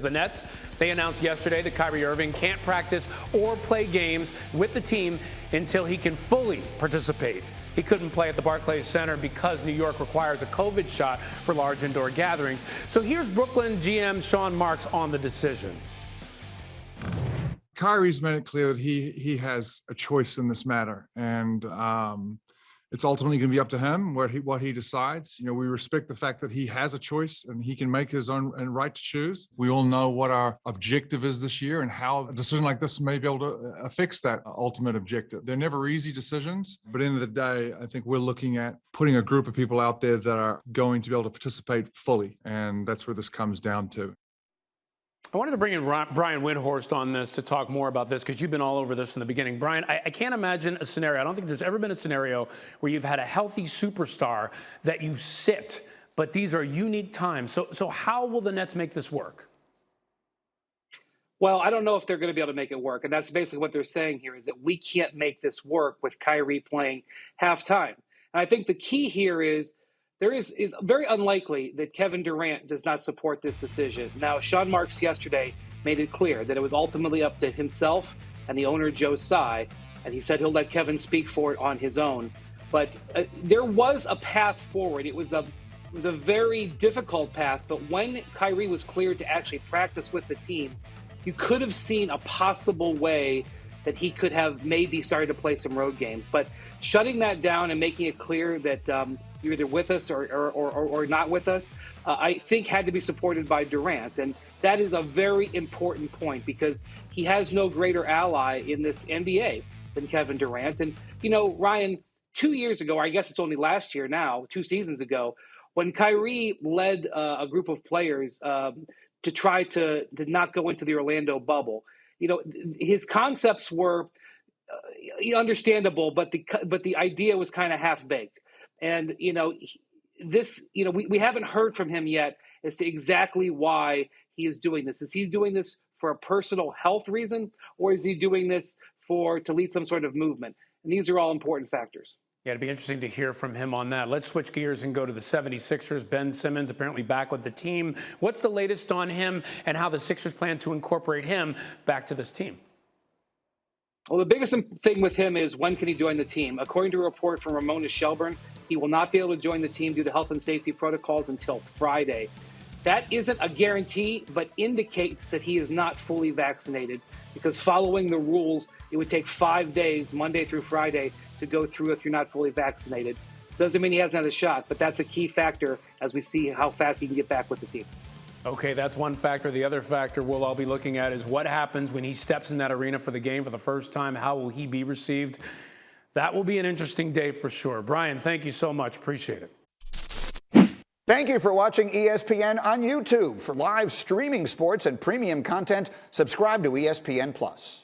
The Nets, they announced yesterday that Kyrie Irving can't practice or play games with the team until he can fully participate. He couldn't play at the Barclays Center because New York requires a COVID shot for large indoor gatherings. So here's Brooklyn GM Sean Marks on the decision. Kyrie's made it clear that he has a choice in this matter, and it's ultimately going to be up to him what he decides. You know, we respect the fact that he has a choice and he can make his own and right to choose. We all know what our objective is this year and how a decision like this may be able to affix that ultimate objective. They're never easy decisions, but at the end of the day, I think we're looking at putting a group of people out there that are going to be able to participate fully, and that's where this comes down to. I wanted to bring in Brian Windhorst on this to talk more about this because you've been all over this from the beginning. Brian, I can't imagine a scenario. I don't think there's ever been a scenario where you've had a healthy superstar that you sit, but these are unique times. So how will the Nets make this work? Well, I don't know if they're going to be able to make it work. And that's basically what they're saying here is that we can't make this work with Kyrie playing halftime. And I think the key here is there is very unlikely that Kevin Durant does not support this decision. Now, Sean Marks yesterday made it clear that it was ultimately up to himself and the owner, Joe Tsai, and he said he'll let Kevin speak for it on his own. But there was a path forward. It was a very difficult path, but when Kyrie was cleared to actually practice with the team, you could have seen a possible way that he could have maybe started to play some road games. But shutting that down and making it clear that you're either with us or not with us, I think had to be supported by Durant. And that is a very important point because he has no greater ally in this NBA than Kevin Durant. And, you know, Ryan, 2 years ago, or I guess it's only last year now, 2 seasons ago, when Kyrie led a group of players to try to not go into the Orlando bubble, you know, his concepts were understandable, but the idea was kind of half-baked. And, you know, we haven't heard from him yet as to exactly why he is doing this. Is he doing this for a personal health reason, or is he doing this to lead some sort of movement? And these are all important factors. Yeah, it'd be interesting to hear from him on that. Let's switch gears and go to the 76ers. Ben Simmons apparently back with the team. What's the latest on him and how the Sixers plan to incorporate him back to this team? Well, the biggest thing with him is when can he join the team? According to a report from Ramona Shelburne, he will not be able to join the team due to health and safety protocols until Friday. That isn't a guarantee, but indicates that he is not fully vaccinated because following the rules, it would take 5 days, Monday through Friday, to go through if you're not fully vaccinated. Doesn't mean he hasn't had a shot, but that's a key factor as we see how fast he can get back with the team. Okay, that's one factor. The other factor we'll all be looking at is what happens when he steps in that arena for the game for the first time. How will he be received? That will be an interesting day for sure. Brian, thank you so much. Appreciate it. Thank you for watching ESPN on YouTube. For live streaming sports and premium content, subscribe to ESPN+.